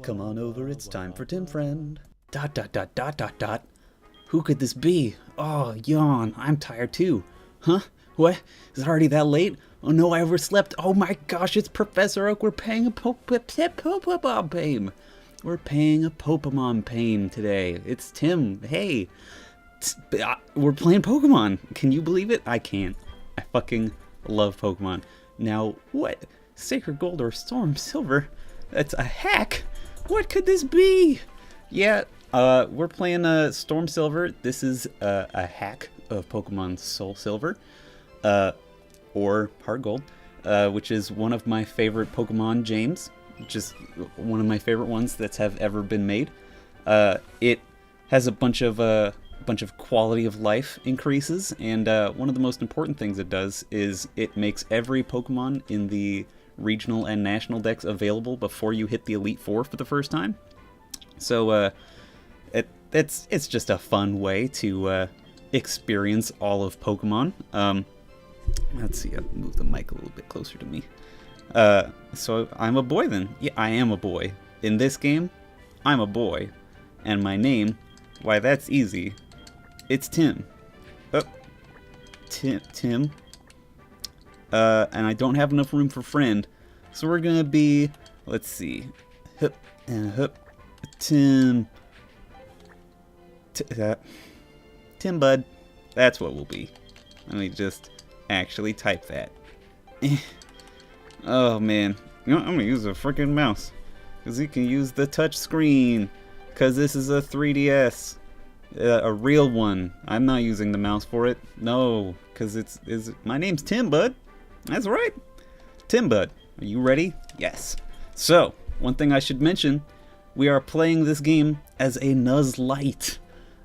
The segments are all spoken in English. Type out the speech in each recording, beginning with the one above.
Come on over, it's time for Tim Friend. ... Who could this be? Oh, yawn. I'm tired too. Huh? What? Is it already that late? Oh no, I overslept. Oh my gosh, it's Professor Oak. We're paying a Pokemon Pame. We're paying a Pokemon Pame today. It's Tim. Hey. We're playing Pokemon. Can you believe it? I can't. I fucking love Pokemon. Now, what? Sacred Gold or Storm Silver? That's a hack? What could this be? Yeah, we're playing Storm Silver. This is a hack of Pokemon Soul Silver, or Heart Gold, which is one of my favorite Pokemon games, just one of my favorite ones that have ever been made. It has a bunch of quality of life increases, and one of the most important things it does is it makes every Pokemon in the regional and national decks available before you hit the Elite Four for the first time. So it's just a fun way to experience all of Pokemon. Let's see, I'll move the mic a little bit closer to me. So I'm a boy then. Yeah, I am a boy. In this game, I'm a boy. And my name, why that's easy. It's Tim. Oh, Tim. And I don't have enough room for friend, so we're gonna be, let's see, hup and hup, Tim, Tim Bud, that's what we'll be. Let me just actually type that. Oh man, you know, I'm gonna use a freaking mouse, because you can use the touch screen, because this is a 3DS. A real one. I'm not using the mouse for it. No, because my name's Tim Bud. That's right. Tim Bud. Are you ready? Yes. So, one thing I should mention, we are playing this game as a NUZLITE.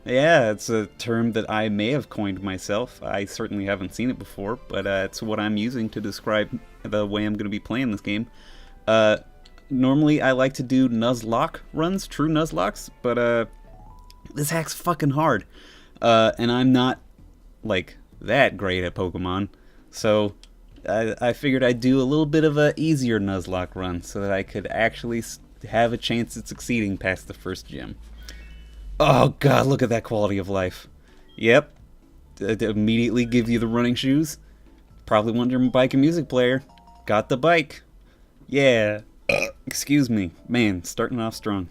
Yeah, it's a term that I may have coined myself. I certainly haven't seen it before, but it's what I'm using to describe the way I'm going to be playing this game. Normally, I like to do Nuzlocke runs, true Nuzlocks, but this hack's fucking hard. And I'm not, like, that great at Pokemon, so I figured I'd do a little bit of a easier Nuzlocke run so that I could actually have a chance at succeeding past the first gym. Oh god, look at that quality of life. Yep. Immediately give you the running shoes. Probably want your bike and music player. Got the bike. Yeah. Excuse me. Man, starting off strong.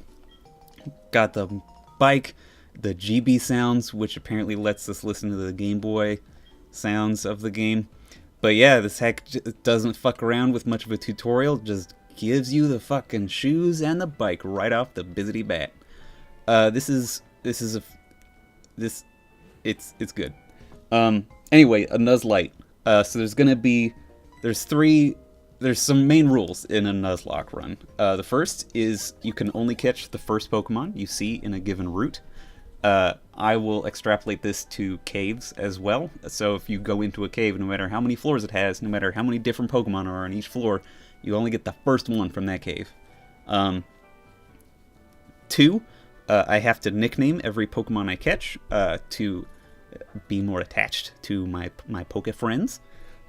Got the bike, the GB sounds, which apparently lets us listen to the Game Boy sounds of the game. But yeah, this hack doesn't fuck around with much of a tutorial, just gives you the fucking shoes and the bike right off the bizzity bat. It's good. Anyway, a Nuzlite. So there's some main rules in a Nuzlocke run. The first is you can only catch the first Pokemon you see in a given route. I will extrapolate this to caves as well. So if you go into a cave, no matter how many floors it has, no matter how many different Pokemon are on each floor, you only get the first one from that cave. Two, I have to nickname every Pokemon I catch to be more attached to my Poke friends.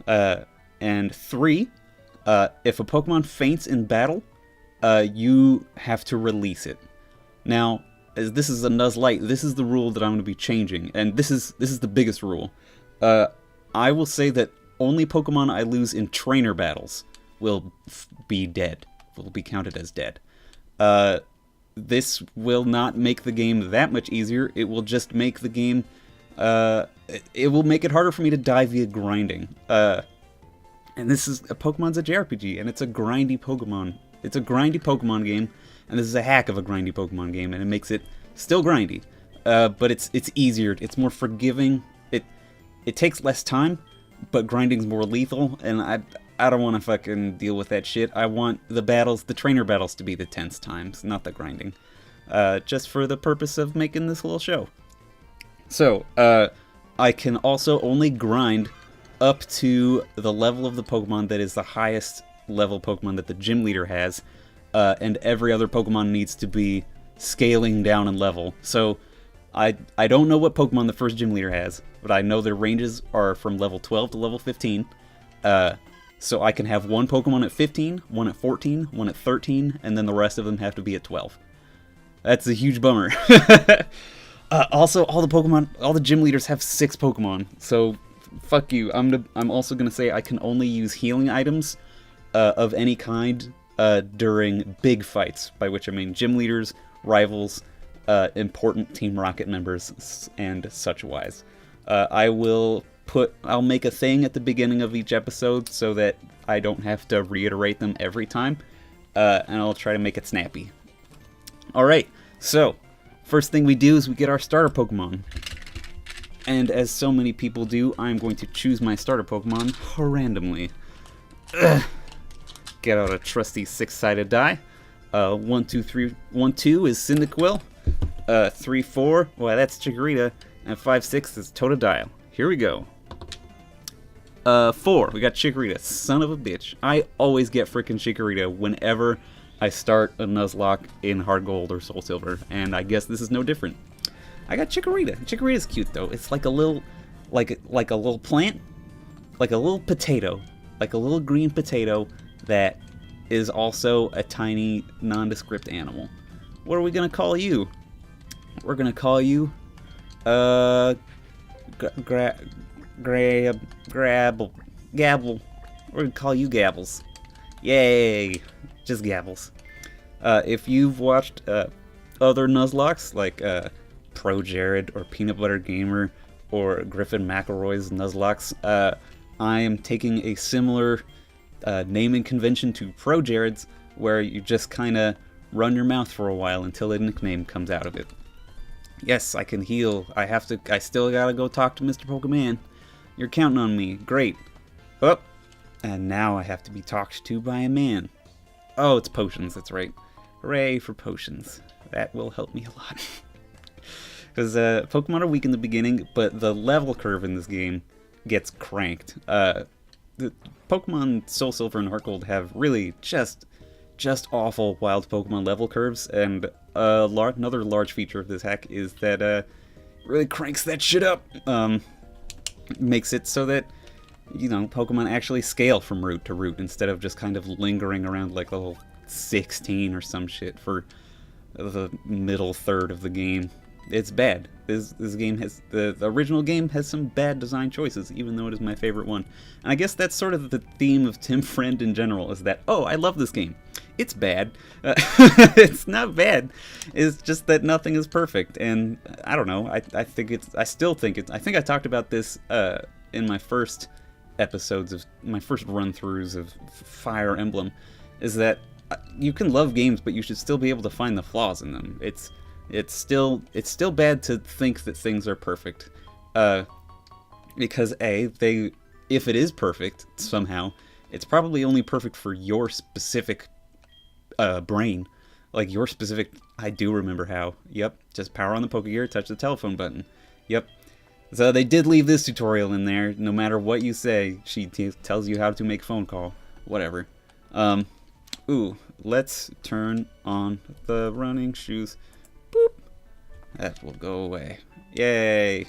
And three, if a Pokemon faints in battle, you have to release it. Now, as this is a Nuzlite, this is the rule that I'm going to be changing, and this is the biggest rule. I will say that only Pokemon I lose in trainer battles will be dead, will be counted as dead. This will not make the game that much easier. It will just make the game, it will make it harder for me to die via grinding. And Pokemon's a JRPG, and it's a grindy Pokemon. It's a grindy Pokemon game, and this is a hack of a grindy Pokemon game, and it makes it still grindy. But it's easier, it's more forgiving. It takes less time, but grinding's more lethal, and I don't want to fucking deal with that shit. I want the trainer battles to be the tense times, not the grinding. Just for the purpose of making this little show. So, I can also only grind up to the level of the Pokemon that is the highest level Pokemon that the gym leader has, and every other Pokemon needs to be scaling down in level. So I don't know what Pokemon the first gym leader has, but I know their ranges are from level 12 to level 15. So I can have one Pokemon at 15, one at 14, one at 13, and then the rest of them have to be at 12. That's a huge bummer. Also, all the gym leaders have 6 Pokemon, so fuck you. I'm also gonna say I can only use healing items of any kind during big fights, by which I mean gym leaders, rivals, important Team Rocket members, and such wise. I'll make a thing at the beginning of each episode so that I don't have to reiterate them every time, and I'll try to make it snappy. Alright, so, first thing we do is we get our starter Pokemon. And as so many people do, I'm going to choose my starter Pokemon randomly. Ugh. Get out a trusty 6-sided die. 1, 2, 3, 1, 2 is Cyndaquil. 3, 4, well that's Chikorita. And 5, 6 is Totodile. Here we go. 4, we got Chikorita. Son of a bitch. I always get frickin' Chikorita whenever I start a Nuzlocke in Hard Gold or Soul Silver, and I guess this is no different. I got Chikorita. Chikorita's cute though. It's like a little, like a little plant, like a little potato, like a little green potato that is also a tiny nondescript animal. What are we gonna call you? We're gonna call you, Gabble. We're gonna call you Gabbles. Yay! Just Gabbles. If you've watched other Nuzlocks, like Pro Jared or Peanut Butter Gamer or Griffin McElroy's Nuzlocks, I am taking a similar naming convention to Pro Jared's, where you just kind of run your mouth for a while until a nickname comes out of it. Yes, I can heal. I still gotta go talk to Mr. Pokemon. You're counting on me. Great. Oh, and now I have to be talked to by a man. Oh, it's potions, that's right. Hooray for potions. That will help me a lot. Because Pokemon are weak in the beginning, but the level curve in this game gets cranked. The Pokemon Soul Silver and Heart Gold have really just awful wild Pokemon level curves, and another large feature of this hack is that it really cranks that shit up. Makes it so that, you know, Pokemon actually scale from route to route instead of just kind of lingering around like level 16 or some shit for the middle third of the game. It's bad. This game has, the original game has some bad design choices, even though it is my favorite one. And I guess that's sort of the theme of Tim Friend in general, is that, oh, I love this game. It's bad. It's not bad. It's just that nothing is perfect. And I don't know. I think I talked about this in my first episodes of my first run-throughs of Fire Emblem, is that you can love games, but you should still be able to find the flaws in them. It's still bad to think that things are perfect, because if it is perfect somehow, it's probably only perfect for your specific brain, like your specific. I do remember how. Yep, just power on the Pokegear, touch the telephone button. Yep. So they did leave this tutorial in there. No matter what you say, she tells you how to make a phone call. Whatever. Ooh, let's turn on the running shoes. Boop. That will go away. Yay.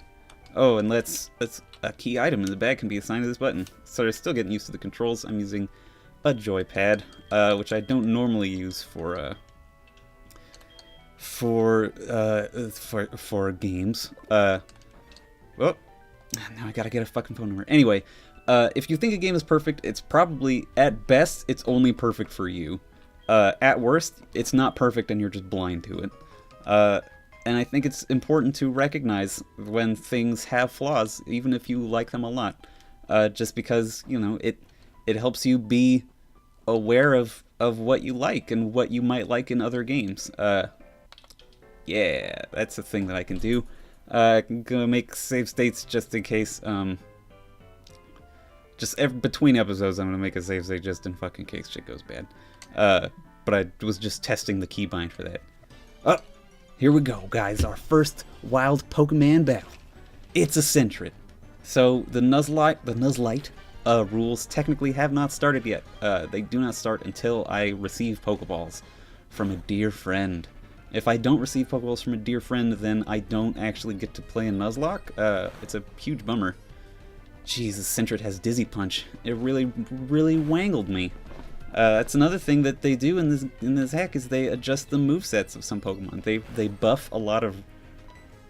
Oh, and let's a key item in the bag can be assigned to this button. So I'm still getting used to the controls. I'm using a joypad, which I don't normally use for games. Oh, now I gotta get a fucking phone number. Anyway, if you think a game is perfect, it's probably, at best, it's only perfect for you. At worst, it's not perfect and you're just blind to it. And I think it's important to recognize when things have flaws, even if you like them a lot. Just because, you know, it helps you be aware of what you like and what you might like in other games. Yeah, that's a thing that I can do. I'm gonna make save states just in case, between episodes I'm gonna make a save state just in fucking case shit goes bad. But I was just testing the keybind for that. Oh, here we go, guys, our first wild Pokemon battle. It's a Sentret. So the NUZLITE rules technically have not started yet. They do not start until I receive Pokeballs from a dear friend. If I don't receive Pokeballs from a dear friend, then I don't actually get to play a Nuzlocke. It's a huge bummer. Jesus, Sentret has Dizzy Punch. It really, really wangled me. That's another thing that they do in this hack is they adjust the movesets of some Pokemon. They buff a lot of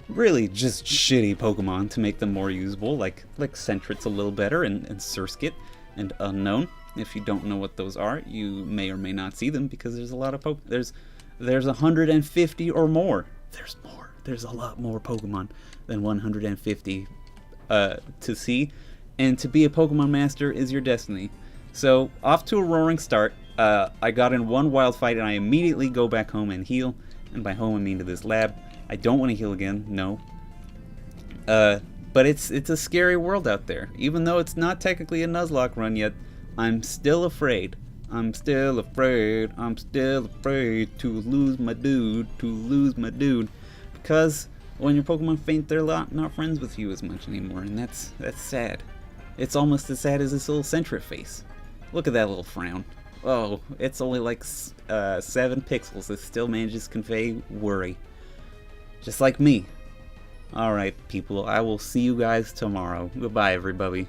really just shitty Pokemon to make them more usable, like Sentret's a little better, and Surskit and Unknown. If you don't know what those are, you may or may not see them because there's a lot of there's 150 or more. There's more. There's a lot more Pokemon than 150 to see, and to be a Pokemon master is your destiny. So off to a roaring start. I got in one wild fight and I immediately go back home and heal, and by home I mean to this lab. I don't want to heal again, no. But it's a scary world out there. Even though it's not technically a Nuzlocke run yet, I'm still afraid. I'm still afraid. I'm still afraid to lose my dude. Because when your Pokemon faint, they're not friends with you as much anymore, and that's sad. It's almost as sad as this little Sentret face. Look at that little frown. Oh, it's only like 7 pixels. It still manages to convey worry. Just like me. Alright, people, I will see you guys tomorrow. Goodbye, everybody.